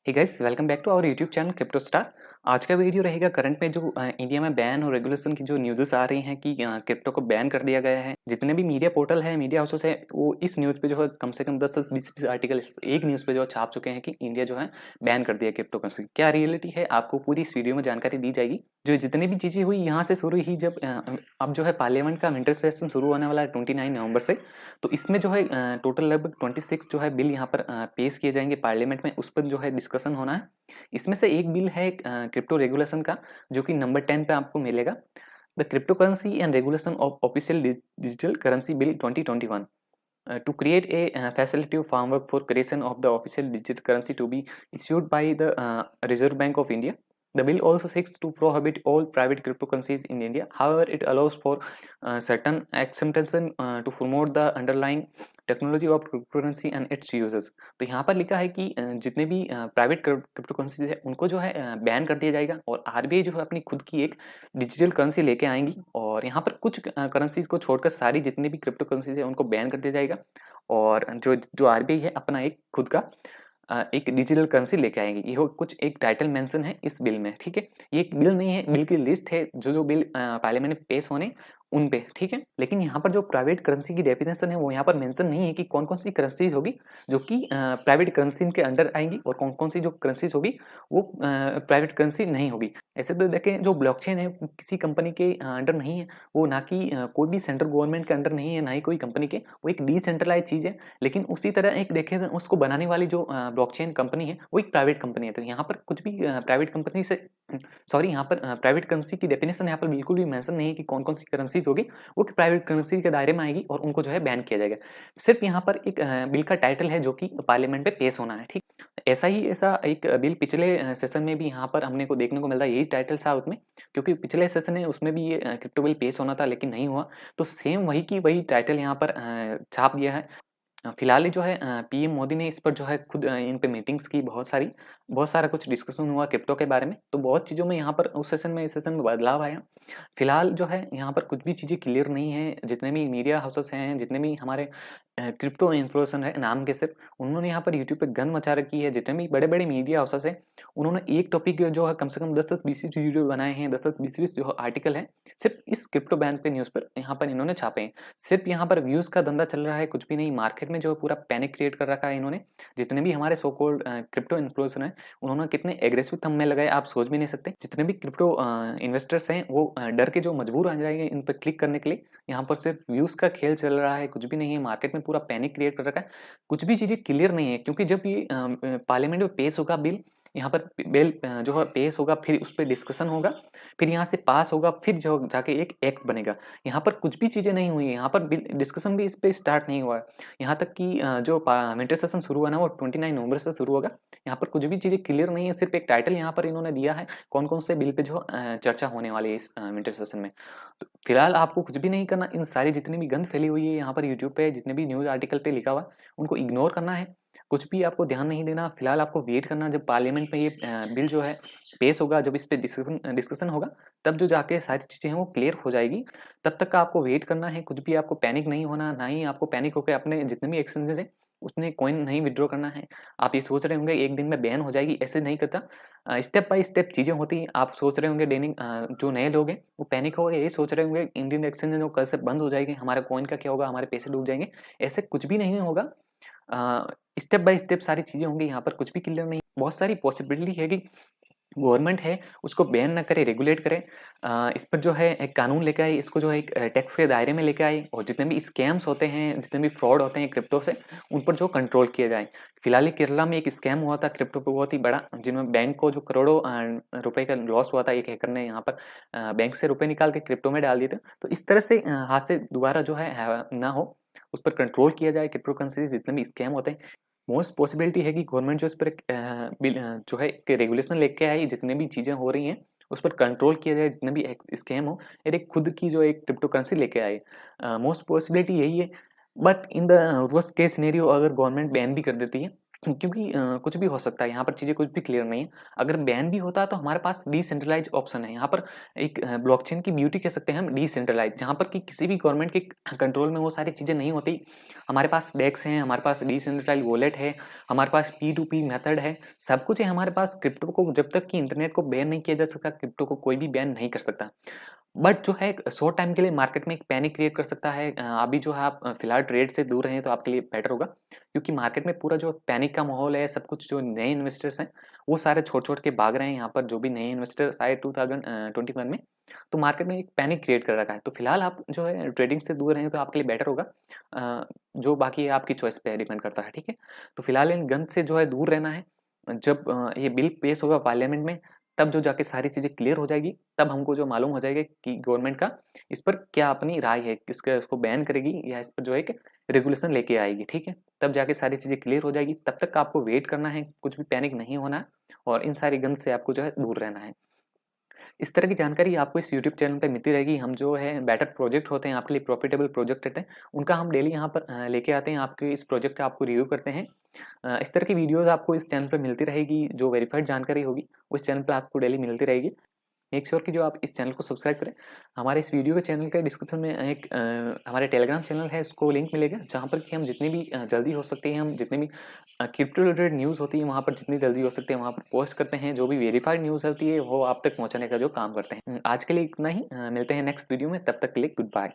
Hey guys, welcome back to our YouTube channel crypto star. आज का video रहेगा current में जो इंडिया में बैन और रेगुलेशन की जो न्यूज़ेस आ रही हैं कि क्रिप्टो को बैन कर दिया गया है। जितने भी मीडिया पोर्टल है, मीडिया हाउसेस है, वो इस न्यूज़ पे जो है कम से कम 10 से 20 आर्टिकल एक न्यूज़ पे जो छाप चुके हैं कि इंडिया जो है बैन कर दिया क्रिप्टो करेंसी। क्या रियलिटी है, आपको पूरी इस वीडियो में जानकारी दी जाएगी। जो जितनी भी चीज़ें हुई यहाँ से शुरू ही, जब अब जो है पार्लियामेंट का विंटर सेशन शुरू होने वाला है 29 नवंबर से। तो इसमें जो है टोटल लगभग 26 जो है बिल यहाँ पर पेश किए जाएंगे पार्लियामेंट में, उस पर जो है डिस्कशन होना है। इसमें से एक बिल है क्रिप्टो रेगुलेशन का, जो कि नंबर 10 पे आपको मिलेगा। The crypto currency and regulation of official digital currency bill 2021 to create a facilitative framework for creation of the official digital currency to be issued by the Reserve Bank of India. The bill also seeks to prohibit all private cryptocurrencies in India. However, it allows for certain exemption to promote the underlying technology of cryptocurrency and it's users. तो यहाँ पर लिखा है कि जितने भी private cryptocurrencies है उनको जो है बैन कर दिया जाएगा, और आरबीआई जो है अपनी खुद की एक डिजिटल करेंसी लेके आएंगी। और यहाँ पर कुछ करेंसीज को छोड़कर सारी जितनी भी क्रिप्टो करेंसीज है उनको बैन कर दिया जाएगा। और जो जो आरबीआई है अपना एक खुद का एक डिजिटल करेंसी लेके आएंगी। ये कुछ एक टाइटल मेंशन है इस बिल में, ठीक है। ये एक बिल नहीं है, बिल की लिस्ट है जो जो बिल पार्लियामेंट में पेश होने उन पे, ठीक है। लेकिन यहाँ पर जो प्राइवेट करेंसी की डेफिनेशन है वो यहाँ पर मेंशन नहीं है कि कौन कौन सी करेंसीज होगी जो कि प्राइवेट करेंसी के अंडर आएंगी, और कौन कौन सी जो करेंसीज होगी वो प्राइवेट करेंसी नहीं होगी। ऐसे तो देखें, जो ब्लॉकचेन है किसी कंपनी के अंडर नहीं है, वो ना कि कोई भी सेंट्रल गवर्नमेंट के अंडर नहीं है, ना ही कोई कंपनी के, वो एक डिसेंट्रलाइज चीज़ है। लेकिन उसी तरह एक देखें तो उसको बनाने वाली जो ब्लॉकचेन कंपनी है वो एक प्राइवेट कंपनी है। तो यहाँ पर कुछ भी प्राइवेट कंपनी से सॉरी यहाँ पर प्राइवेट करेंसी की डेफिनेशन यहाँ पर बिल्कुल भी मेंशन नहीं है कि कौन कौन सी करेंसीज होगी वो प्राइवेट करेंसी के दायरे में आएगी और उनको जो है बैन किया जाएगा। सिर्फ यहाँ पर एक बिल का टाइटल है जो कि पार्लियामेंट पे पेश होना है, ठीक। ऐसा एक बिल पिछले सेशन में भी यहाँ पर हमने को देखने को मिलता है, यही टाइटल था उसमें, क्योंकि पिछले सेशन है उसमें भी ये क्रिप्टो बिल पेश होना था लेकिन नहीं हुआ। तो सेम वही की वही टाइटल यहाँ पर छाप दिया है। फिलहाल जो है पीएम मोदी ने इस पर जो है खुद इन पे मीटिंग्स की, बहुत सारा कुछ डिस्कशन हुआ क्रिप्टो के बारे में। तो बहुत चीज़ों में यहाँ पर उस सेशन में इस सेशन में बदलाव आया। फिलहाल जो है यहाँ पर कुछ भी चीज़ें क्लियर नहीं है। जितने भी मीडिया हाउसेस हैं, जितने भी हमारे क्रिप्टो इन्फ्लुएंसर है नाम के सिर्फ, उन्होंने यहाँ पर यूट्यूब पे गन मचा रखी है। जितने भी बड़े बड़े मीडिया हाउसेस हैं उन्होंने एक टॉपिक जो है कम से कम 10-20 वीडियो बनाए हैं, 10-20 जो आर्टिकल है सिर्फ इस क्रिप्टो बैन पे न्यूज़ पर यहाँ पर इन्होंने छापे हैं। सिर्फ यहाँ पर व्यूज़ का धंधा चल रहा है, कुछ भी नहीं। मार्केट में जो है पूरा पैनिक क्रिएट कर रखा है इन्होंने। जितने भी हमारे सो कॉल्ड क्रिप्टो इन्फ्लुएंसर हैं उन्होंने कितने एग्रेसिव थंबनेल लगाए आप सोच भी नहीं सकते। जितने भी क्रिप्टो इन्वेस्टर्स हैं वो डर के जो मजबूर आ जाएंगे इन पर क्लिक करने के लिए। यहाँ पर सिर्फ व्यूज़ का खेल चल रहा है, कुछ भी नहीं है। मार्केट में पूरा पैनिक क्रिएट कर रखा है, कुछ भी चीज़ें क्लियर नहीं है। क्योंकि जब ये पार्लियामेंट में पेश होगा बिल, यहाँ पर बिल जो है पेश होगा, फिर उस पर डिस्कशन होगा, फिर यहाँ से पास होगा, फिर जो जाके एक एक्ट बनेगा। यहाँ पर कुछ भी चीज़ें नहीं हुई है, यहाँ पर डिस्कशन भी इस पर स्टार्ट नहीं हुआ है। यहाँ तक कि जो विंटर सेशन शुरू हुआ ना वो 29 नवंबर से शुरू होगा। यहाँ पर कुछ भी चीज़ें क्लियर नहीं है, सिर्फ एक टाइटल यहाँ पर इन्होंने दिया है कौन कौन से बिल पे जो चर्चा होने वाली है इस विंटर सेशन में। तो फिलहाल आपको कुछ भी नहीं करना, इन सारी जितनी भी गंद फैली हुई है यहाँ पर यूट्यूब पे, जितने भी न्यूज़ आर्टिकल पे लिखा हुआ उनको इग्नोर करना है। कुछ भी आपको ध्यान नहीं देना। फिलहाल आपको वेट करना, जब पार्लियामेंट में ये बिल जो है पेश होगा, जब इस पे डिस्कशन होगा, तब जो जाके सारी चीज़ें हैं वो क्लियर हो जाएगी। तब तक का आपको वेट करना है। कुछ भी आपको पैनिक नहीं होना, ना ही आपको पैनिक होकर अपने जितने भी एक्सचेंजेस हैं उसमें कॉइन नहीं विड्रॉ करना है। आप ये सोच रहे होंगे एक दिन में बैन हो जाएगी, ऐसे नहीं करता। स्टेप बाय स्टेप चीज़ें होती हैं। आप सोच रहे होंगे डेनिंग जो नए लोग हैं वो पैनिक हो गए, ये सोच रहे होंगे इंडियन एक्सचेंज जो कल से बंद हो जाएगी, हमारा कॉइन का क्या होगा, हमारे पैसे डूब जाएंगे। ऐसे कुछ भी नहीं होगा। स्टेप बाय स्टेप सारी चीज़ें होंगी। यहाँ पर कुछ भी क्लियर नहीं। बहुत सारी पॉसिबिलिटी है कि गवर्नमेंट है उसको बैन ना करे, रेगुलेट करे। इस पर जो है एक कानून लेके आए, इसको जो है एक टैक्स के दायरे में लेके आए, और जितने भी स्कैम्स होते हैं, जितने भी फ्रॉड होते हैं क्रिप्टो से, उन पर जो कंट्रोल किया जाए। फिलहाल ही केरला में एक स्कैम हुआ था क्रिप्टो पे बहुत ही बड़ा, जिनमें बैंक को जो करोड़ों रुपए का लॉस हुआ था। एक हैकर ने यहाँ पर बैंक से रुपए निकाल के क्रिप्टो में डाल दिए थे। तो इस तरह से हाथ से दोबारा जो है ना हो, उस पर कंट्रोल किया जाए। क्रिप्टो करेंसी जितने भी स्कैम होते हैं, मोस्ट पॉसिबिलिटी है कि गवर्नमेंट जो इस पर जो है रेगुलेशन लेके आई, जितने भी चीज़ें हो रही हैं उस पर कंट्रोल किया जाए, जितने भी स्कैम हो, और एक खुद की जो एक क्रिप्टो करेंसी लेके आए। मोस्ट पॉसिबिलिटी यही है। But in the worst case scenario, अगर गवर्नमेंट बैन भी कर देती है क्योंकि कुछ भी हो सकता है, यहाँ पर चीज़ें कुछ भी क्लियर नहीं है। अगर बैन भी होता है तो हमारे पास डिसेंट्रलाइज ऑप्शन है। यहाँ पर एक ब्लॉकचेन की ब्यूटी कह सकते हैं हम डिसेंट्रलाइज, जहाँ पर कि किसी भी गवर्नमेंट के कंट्रोल में वो सारी चीज़ें नहीं होती। हमारे पास डेक्स हैं, हमारे पास डिसेंट्रलाइज वॉलेट है, हमारे पास P2P मेथड है, सब कुछ है हमारे पास। क्रिप्टो को जब तक कि इंटरनेट को बैन नहीं किया जा सकता, क्रिप्टो को कोई भी बैन नहीं कर सकता। बट जो है शॉर्ट टाइम के लिए मार्केट में एक पैनिक क्रिएट कर सकता है। अभी जो है आप फिलहाल ट्रेड से दूर रहें तो आपके लिए बेटर होगा, क्योंकि मार्केट में पूरा जो पैनिक का माहौल है, सब कुछ जो नए इन्वेस्टर्स हैं वो सारे छोड़ छोड़ के भाग रहे हैं। यहाँ पर जो भी नए इन्वेस्टर्स आए 2021 में, तो मार्केट में एक पैनिक क्रिएट कर रखा है। तो फिलहाल आप जो है ट्रेडिंग से दूर रहें तो आपके लिए बेटर होगा। जो बाकी आपकी चॉइस पे डिपेंड करता है, ठीक है। तो फिलहाल इन गन से जो है दूर रहना है। जब ये बिल पेश होगा पार्लियामेंट में, तब जो जाके सारी चीज़ें क्लियर हो जाएगी, तब हमको जो मालूम हो जाएगा कि गवर्नमेंट का इस पर क्या अपनी राय है, किसका इसको बैन करेगी या इस पर जो है एक रेगुलेशन लेके आएगी, ठीक है। तब जाके सारी चीज़ें क्लियर हो जाएगी, तब तक आपको वेट करना है, कुछ भी पैनिक नहीं होना है और इन सारी गन से आपको जो है दूर रहना है। इस तरह की जानकारी आपको इस यूट्यूब चैनल पे मिलती रहेगी। हम जो है बेटर प्रोजेक्ट होते हैं, आपके लिए प्रॉफिटेबल प्रोजेक्ट रहते हैं, उनका हम डेली यहाँ पर लेके आते हैं। आपके इस प्रोजेक्ट का आपको रिव्यू करते हैं। इस तरह की वीडियोज़ आपको इस चैनल पे मिलती रहेगी। जो वेरीफाइड जानकारी होगी, उस चैनल पे आपको डेली मिलती रहेगी। मेक श्योर कि जो आप इस चैनल को सब्सक्राइब करें। हमारे इस वीडियो के चैनल के डिस्क्रिप्शन में एक हमारे टेलीग्राम चैनल है, उसको लिंक मिलेगा, जहाँ पर कि हम जितनी भी जल्दी हो सकते हैं, हम जितने भी क्रिप्टो रिलेटेड न्यूज़ होती है वहाँ पर जितनी जल्दी हो सकते हैं वहाँ पर पोस्ट करते हैं। जो भी वेरीफाइड न्यूज़ होती है वो आप तक पहुँचाने का जो काम करते हैं। आज के लिए इतना ही। मिलते हैं नेक्स्ट वीडियो में, तब तक के लिए गुड बाय।